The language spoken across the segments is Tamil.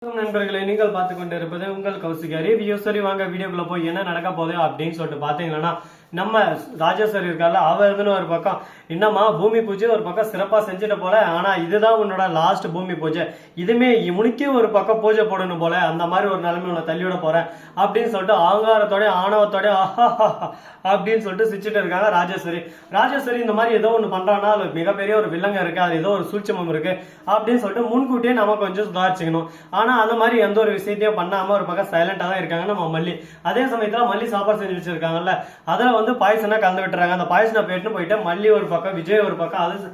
நண்பர்களை நீங்கள் பார்த்து கொண்டு இருப்பது உங்கள் கௌசிகா ரிவ்யூ. சரி வாங்க வீடியோக்குள்ள போய் என்ன நடக்க போகுது அப்படின்னு சொல்லிட்டு பாத்தீங்கன்னா, நம்ம ராஜேஸ்வரி இருக்கால அவ இருந்துன்னு ஒரு பக்கம் என்னம்மா பூமி பூஜை ஒரு பக்கம் சிறப்பா செஞ்சுட்டு போல, ஆனா இதுதான் உன்னோட லாஸ்ட் பூமி பூஜை, இதுமே இவனுக்கே ஒரு பக்கம் பூஜை போடணும் போல, அந்த மாதிரி ஒரு நிலைமை உன்னை தள்ளிவிட போறேன் அப்படின்னு சொல்லிட்டு ஆங்காரத்தோட ஆணவத்தோட அப்படின்னு சொல்லிட்டு சிரிச்சுட்டு இருக்காங்க ராஜேஸ்வரி. ராஜேஸ்வரி இந்த மாதிரி ஏதோ ஒன்று பண்றான்னா அது மிகப்பெரிய ஒரு வில்லங்க இருக்கு, அது ஏதோ ஒரு சூட்சமம் இருக்கு அப்படின்னு சொல்லிட்டு முன்கூட்டியே நம்ம கொஞ்சம் சுதாரிச்சுக்கணும். ஆனா அந்த மாதிரி எந்த ஒரு விஷயத்தையும் பண்ணாம ஒரு பக்கம் சைலண்டா தான் இருக்காங்க நம்ம மல்லி. அதே சமயத்துல மல்லி சாப்பாடு செஞ்சு வச்சிருக்காங்கல்ல, அதுல வந்து பாயசனா கலந்து விட்டுறாங்க. அந்த பாயசனை போயிட்டு மல்லி ஒரு பக்கம் விஜய் ஒரு பக்கம் அது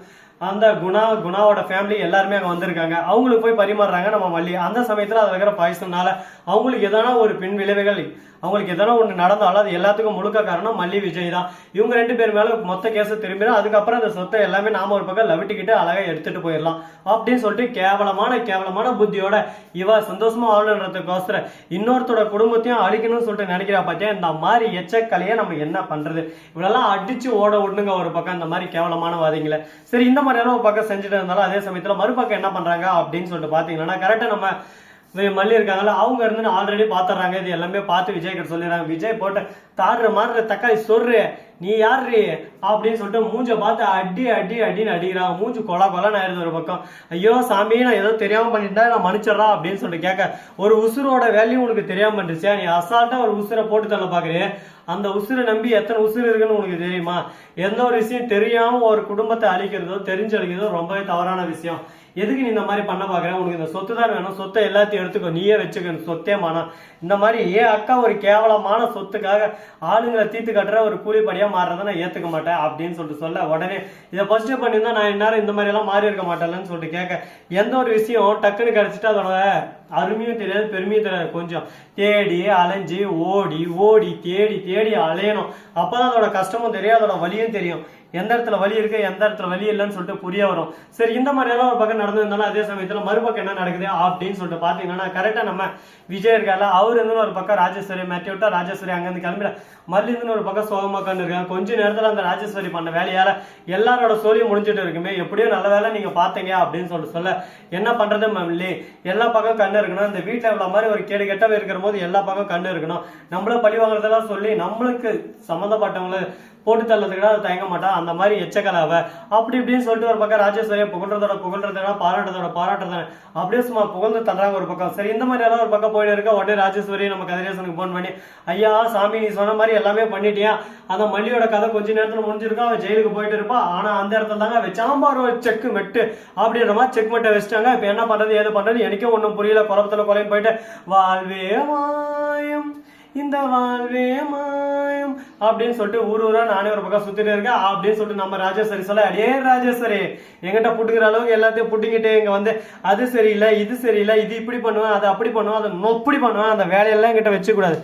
அந்த குணாவோட ஃபேமிலி எல்லாருமே அங்க வந்திருக்காங்க. அவங்களுக்கு போய் பரிமாறுறாங்க நம்ம மல்லி. அந்த சமயத்துல அதுல இருக்கிற பாயசம்னால அவங்களுக்கு எதனா ஒரு பின் விளைவுகள், அவங்களுக்கு எதனா ஒண்ணு நடந்தாலும் அது எல்லாத்துக்கும் முழுக்க காரணம் மல்லி விஜய் தான். இவங்க ரெண்டு பேர் மேல மொத்த கேஸ் திரும்பிடும். அதுக்கப்புறம் அந்த சொத்தை எல்லாமே நாம ஒரு பக்கம் லவிட்டிக்கிட்டு அழகா எடுத்துட்டு போயிடலாம் அப்படின்னு சொல்லிட்டு கேவலமான புத்தியோட இவ சந்தோஷமா ஆளுன்றதுக்கோசரம் இன்னொருத்தோட குடும்பத்தையும் அழிக்கணும்னு சொல்லிட்டு நினைக்கிறா. பாத்தியா இந்த மாதிரி எச்சக்கலையை நம்ம என்ன பண்றது, இவளெல்லாம் அடிச்சு ஓட விடணுங்க ஒரு பக்கம் இந்த மாதிரி கேவலமான வாதிங்களை. சரி இந்த மாதிரி ஒரு பக்கம் செஞ்சுட்டு இருந்தாலும் அதே சமயத்துல மறுபக்கம் என்ன பண்றாங்க அப்படின்னு சொல்லிட்டு பாத்தீங்கன்னா, கரெக்டா நம்ம மல்லி இருக்காங்கல்ல அவங்க இருந்து ஆல்ரெடி பாத்துறாங்க. இது எல்லாமே பார்த்து விஜய் கிட்ட சொல்லிடுறாங்க. விஜய் போட்டு தாடுற மாதிரி தக்காளி சொல்ற நீ யாரு அப்படின்னு சொல்லிட்டு மூஞ்ச பார்த்து அடின்னு அடிக்கிறாங்க. மூஞ்சு கொலான்னு ஆயிருது ஒரு பக்கம். ஐயோ சாமி நான் ஏதோ தெரியாம பண்ணிட்டா நான் மன்னிச்சிடறா அப்படின்னு சொல்லிட்டு கேட்க, ஒரு உசுரோட வேல்யூ உனக்கு தெரியாம பண்ணிருச்சா, நீ அசால்ட்டா ஒரு உசுரை போட்டு தள்ள பாக்குறேன், அந்த உசுரை நம்பி எத்தனை உசுறு இருக்குன்னு உனக்கு தெரியுமா? எந்த ஒரு விஷயம் தெரியாம ஒரு குடும்பத்தை அழிக்கிறதோ தெரிஞ்சு அழிக்கிறதோ ரொம்பவே தவறான விஷயம். எதுக்கு நீ இந்த மாதிரி பண்ண பாக்குற, உனக்கு இந்த சொத்து தான் வேணும், சொத்தை எல்லாத்தையும் எடுத்துக்கோ, நீயே வச்சுக்கணும் சொத்தே மானா. இந்த மாதிரி ஏன் அக்கா ஒரு கேவலமான சொத்துக்காக ஆளுங்களை தீர்த்து கட்டுற ஒரு கூலிப்படியா மாறுறதை நான் ஏத்துக்க மாட்டேன் அப்படின்னு சொல்லிட்டு சொல்ல, உடனே இதை ஃபர்ஸ்ட் பண்ணியிருந்தா நான் இந்நேரம் இந்த மாதிரி எல்லாம் மாறி இருக்க மாட்டேன்னு சொல்லிட்டு கேட்க, எந்த ஒரு விஷயம் டக்குன்னு கிடைச்சிட்டு அதோட அருமையும் தெரியாது பெருமையும் தெரியாது, கொஞ்சம் தேடி அலைஞ்சி ஓடி தேடி அலையணும். அப்பதான் அதோட கஷ்டமும் தெரியும், அதோட வலியும் தெரியும், எந்த இடத்துல வலி இருக்கு எந்த இடத்துல வலி இல்லைன்னு சொல்லிட்டு புரிய வரும். சரி இந்த மாதிரி எல்லாம் ஒரு பக்கம் நடந்திருந்தாலும் அதே சமயத்துல மறுபக்கம் என்ன நடக்குது அப்படின்னு சொல்லிட்டு பாத்தீங்கன்னா, கரெக்டா நம்ம விஜய் இருக்கால அவர் இருந்து ஒரு பக்கம் ராஜேஸ்வரி மாட்டி விட்டா, ராஜேஸ்வரி அங்க இருந்து கிளம்பிட மல்லி இருந்து ஒரு பக்கம் சோகமாக்கான்னு இருக்காங்க. கொஞ்ச நேரத்துல அந்த ராஜேஸ்வரி பண்ண வேலையால எல்லாரோட சோழியும் முடிஞ்சிட்டு இருக்குமே, எப்படியோ நல்ல வேலை நீங்க பாத்தீங்க அப்படின்னு சொல்லிட்டு சொல்ல, என்ன பண்றது மல்லி, எல்லா பக்கம் கண்ணு இருக்கணும், இந்த வீட்டுல உள்ள மாதிரி ஒரு கேடு கெட்டவ இருக்கிற போது எல்லா பக்கம் கண்ணு இருக்கணும், நம்மள பழி வாங்குறதெல்லாம் சொல்லி நம்மளுக்கு சம்மந்தப்பட்டவங்களை போட்டு தள்ளதுக்கு அதை தயங்க மாட்டா, அந்த மாதிரி எச்சக்கலாவ அப்படி இப்படின்னு சொல்லிட்டு ஒரு பக்கம் ராஜேஸ்வரியை புகழ்றதோட பாராட்டுறதான அப்படியே சும்மா புகழ்ந்து தள்ளுறாங்க ஒரு பக்கம். சரி இந்த மாதிரி எல்லாம் ஒரு பக்கம் போயிட்டு இருக்க, உடனே ராஜேஸ்வரி நம்ம கதிரேசனுக்கு போன் பண்ணி, ஐயா சாமி நீ சொன்ன மாதிரி எல்லாமே பண்ணிட்டியா, அந்த மல்லியோட கதை கொஞ்ச நேரத்துல முடிஞ்சிருக்கா, அவன் ஜெயிலுக்கு போயிட்டு இருப்பா, ஆனா அந்த இடத்துல தாங்க வச்சாம்பார் ஒரு செக் மெட்டு அப்படின்ற மாதிரி செக் மெட்டை வச்சுட்டாங்க. இப்ப என்ன பண்றது ஏது பண்றது எனக்கே ஒன்னும் புரியல, குழப்பத்துல கொலையும் போயிட்டு வாழ்வே மாயம் இந்த வாழ்வே மாயம் அப்படின்னு சொல்லிட்டு ஊரா நானே ஒரு பக்கம் சுத்திட்டு இருக்கேன் அப்படின்னு சொல்லிட்டு நம்ம ராஜேஸ்வரி சொல்ல, அடே ராஜேஸ்வரி எங்கிட்ட புட்டுக்கிற அளவுக்கு எல்லாத்தையும் புட்டிக்கிட்டு இங்க வந்து அது சரியில்லை இது சரியில்லை, இது இப்படி பண்ணுவேன் அது அப்படி பண்ணுவேன் அதை நொப்படி பண்ணுவேன், அந்த வேலையெல்லாம் என்கிட்ட வச்சுக்கூடாது,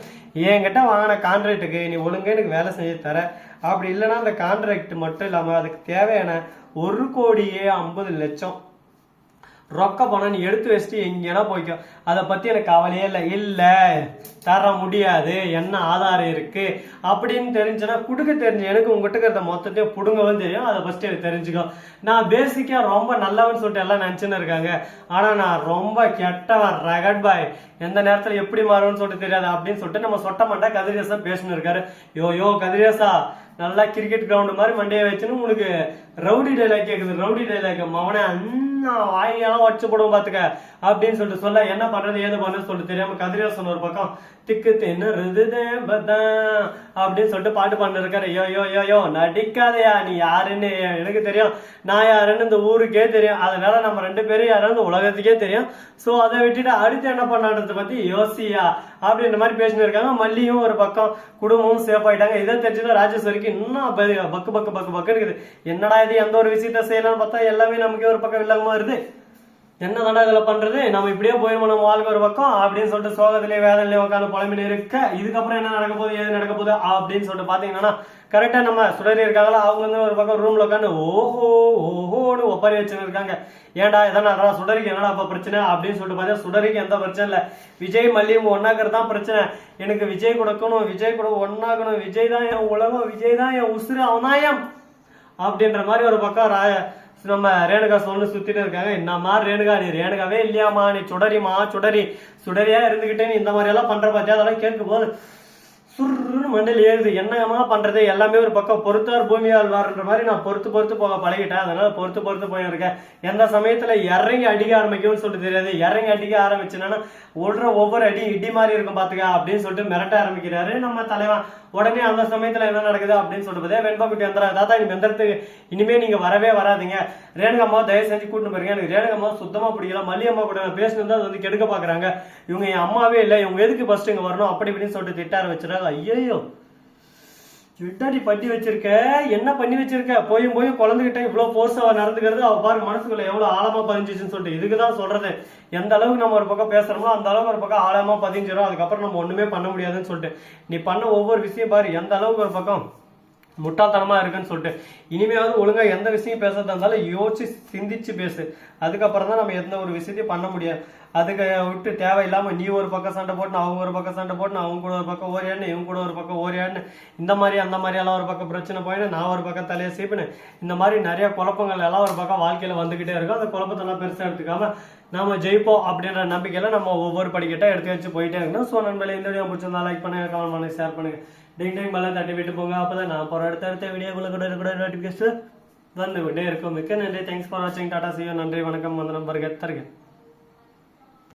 என்கிட்ட வாங்கின கான்ட்ராக்டுக்கு நீ ஒழுங்கா எனக்கு வேலை செஞ்சு தர, அப்படி இல்லைன்னா அந்த கான்ட்ராக்ட் மட்டும் இல்லாம அதுக்கு தேவையான 1,50,00,000 ரொக்க பணம் நீ எடுத்து வச்சுட்டு எங்கன்னா போய்க்கும், அதை பத்தி எனக்கு கவலையே இல்ல தர முடியாது, என்ன ஆதாரம் இருக்கு அப்படின்னு தெரிஞ்சுன்னா கொடுக்க தெரிஞ்சு எனக்கு உங்ககிட்ட இருக்கிறத மொத்தத்தையும் புடுங்கவும் தெரியும், அதை ஃபர்ஸ்ட் எனக்கு தெரிஞ்சுக்கோ. நான் பேசிக்கா ரொம்ப நல்லவன்னு சொல்லிட்டு எல்லாம் நினைச்சுன்னு இருக்காங்க, ஆனா நான் ரொம்ப கெட்டவன் ரகட் பாய், எந்த நேரத்துல எப்படி மாறும்னு சொல்லிட்டு தெரியாது அப்படின்னு சொல்லிட்டு நம்ம சொட்ட மாட்டா கதிரேசா பேசின்னு இருக்காரு. யோ கதிரேசா நல்லா கிரிக்கெட் கிரவுண்ட் மாதிரி மண்டையை வச்சுன்னு உனக்கு ரவுடி டைலாக் கேக்குது, ரவுடி டைலாக் மவனே வாயெல்லாம் வச்சு போடுவோம் பாத்துக்க அப்படின்னு சொல்லிட்டு சொல்ல, என்ன பண்றது ஏது பண்றது சொல்லிட்டு தெரியாம கதிரேசன் ஒரு பக்கம் திக்கு தின்னு அப்படின்னு சொல்லிட்டு பாட்டு பண்ண இருக்காரு. யோ நடிக்காதையா, நீ யாருன்னு எனக்கு தெரியும், நான் யாருன்னு இந்த ஊருக்கே தெரியும், அதனால நம்ம ரெண்டு பேரும் யாரும் உலகத்துக்கே தெரியும், சோ அதை விட்டுட்டு அடுத்து என்ன பண்ணான்றத பத்தி யோசியா அப்படின்ற மாதிரி பேசிட்டு இருக்காங்க. மல்லியும் ஒரு பக்கம் குடும்பமும் சேஃப் ஆயிட்டாங்க. இதை தெரிஞ்சுதான் ராஜேஸ்வரிக்கு இன்னும் பக்கு இருக்குது, என்னடா இது எந்த ஒரு விஷயத்த செய்யலாம்னு பார்த்தா எல்லாமே நமக்கு ஒரு பக்கம் இல்லாம வருது, என்ன தாண்டா இதுல பண்றது, நம்ம இப்படியே போயிருவோம் நம்ம வாழ்க்கை ஒரு பக்கம் அப்படின்னு சொல்லிட்டு சோகத்திலே வேதனையிலே உட்காந்து புலம்பின்னு இருக்க, இதுக்கப்புறம் என்ன நடக்க போகுது ஏது நடக்க போகுது அப்படின்னு சொல்லிட்டு பாத்தீங்கன்னா, கரெக்டா நம்ம சுடரி இருக்காங்களா அவங்க வந்து ஒரு பக்கம் ரூம்ல உட்காந்து ஓஹோன்னு ஒப்பாரி வச்சுன்னு இருக்காங்க. ஏன்டா எதனா சுடரிக்கு என்னடா அப்ப பிரச்சனை அப்படின்னு சொல்லிட்டு பார்த்தா, சுடரிக்கு எந்த பிரச்சனை இல்ல, விஜய் மல்லியும் ஒன்னாக்குறது தான் பிரச்சனை, எனக்கு விஜய் கொடுக்கணும், விஜய் கூட ஒன்னாக்கணும், விஜய் தான் என் உலகம், விஜய் தான் என் உசுறு அவனாயம் அப்படின்ற மாதிரி ஒரு பக்கம் நம்ம ரேணுகா சொல்லு சுத்திட்டு இருக்காங்க. என்னம்மா ரேணுகா, நீ ரேணுகாவே இல்லையாமா, நீ சுடரிமா சுடரியா இருந்துகிட்டே நீ இந்த மாதிரி எல்லாம் பண்ற பாத்தியா, அதெல்லாம் கேட்கும் போது சுருன்னு மண்டையில் ஏறுது. என்னமா பண்றது, எல்லாமே ஒரு பக்கம் பொறுத்தார் பூமியால் வாருன்ற மாதிரி நான் பொறுத்து போக பழகிட்டேன். அதனால பொறுத்து போயிருக்கேன். எந்த சமயத்துல இறங்கி அடிக்க ஆரம்பிக்கும்னு சொல்லிட்டு தெரியாது. இறங்கி அடிக்க ஆரம்பிச்சுன்னா ஒவ்வொரு அடி இடி மாதிரி இருக்கும் பாத்துக்க அப்படின்னு சொல்லிட்டு மிரட்ட ஆரம்பிக்கிறாரு நம்ம தலைவன். உடனே அந்த சமயத்துல என்ன நடக்குது அப்படின்னு சொல்லிட்டு வெண்பா குட்டி வந்துடா, தாத்தா நீங்க வெந்தறதுக்கு இனிமே நீங்க வரவே வராதிங்க, ரேணுகம்மா தயவு செஞ்சு கூட்டு போறீங்க, எனக்கு ரேணுகம்மா சுத்தமா பிடிக்கல, மல்லியம்மா கூட பேசணும் அது வந்து கெடுக்க பாக்குறாங்க, இவங்க என் அம்மாவே இல்லை, இவங்க எதுக்கு ஃபர்ஸ்ட் இங்க வரணும் அப்படி இப்படின்னு சொல்லிட்டு திட்டார வச்சுறாங்க. ஐயோ விட்டாடி பட்டி வச்சிருக்க, என்ன பண்ணி வச்சிருக்க, போயும் குழந்தைகிட்ட இவ்வளவு போர்ஸா நடந்துக்கிறது அவ பாரு மனசுக்குள்ள எவ்வளவு ஆழமா பதிஞ்சிச்சுன்னு சொல்லிட்டு. இதுக்குதான் சொல்றது, எந்த அளவுக்கு நம்ம ஒரு பக்கம் பேசுறோமோ அந்த அளவுக்கு ஒரு பக்கம் ஆழமா பதிஞ்சிடும். அதுக்கப்புறம் நம்ம ஒண்ணுமே பண்ண முடியாதுன்னு சொல்லிட்டு நீ பண்ண ஒவ்வொரு விஷயம் பாரு எந்த அளவுக்கு ஒரு பக்கம் முட்டாள்தனமா இருக்குன்னு சொல்லிட்டு. இனிமையாவது ஒழுங்கா எந்த விஷயம் பேசுறதா இருந்தாலும் யோசிச்சு சிந்திச்சு பேசு. அதுக்கப்புறம் தான் நம்ம எந்த ஒரு விஷயத்தையும் பண்ண முடியாது. அதுக்கு விட்டு தேவையில்லாம நீ ஒரு பக்கம் சண்டை போட்டு அவங்க ஒரு பக்கம் சண்டை போட்டு அவங்க கூட ஒரு பக்கம் ஓரியாடுன்னு இவங்க கூட ஒரு பக்கம் ஓரியாடுன்னு இந்த மாதிரி அந்த மாதிரி எல்லாம் ஒரு பக்கம் பிரச்சனை போயின்னு நான் ஒரு பக்கம் தலையை சீப்புன்னு இந்த மாதிரி நிறைய குழப்பங்கள் எல்லாம் ஒரு பக்கம் வாழ்க்கையில வந்துகிட்டே இருக்கும். அந்த குழப்பத்தெல்லாம் பெருசா எடுத்துக்காம நம்ம ஜெயிப்போம் அப்படின்ற நம்பிக்கையில நம்ம ஒவ்வொரு படிக்கிட்ட எடுத்து வச்சு போயிட்டே இருக்கணும். ஸோ நண்பர்களே, இந்த வீடியோ பிடிச்சிருந்தா லைக் பண்ணுங்க, கமெண்ட் பண்ணுங்க, ஷேர் பண்ணுங்க, டிங் பல்ல தட்டி விட்டு போங்க. அப்பதான் நான் போற அடுத்த வீடியோக்குள்ள கூட நோட்டிபிகேஷன் வந்து விட்டே இருக்கும். மிக்க நன்றி. தேங்க்ஸ் ஃபார் வாட்சிங். Tata, see you. நன்றி, வணக்கம், வந்தனம், பர்கர் தருக.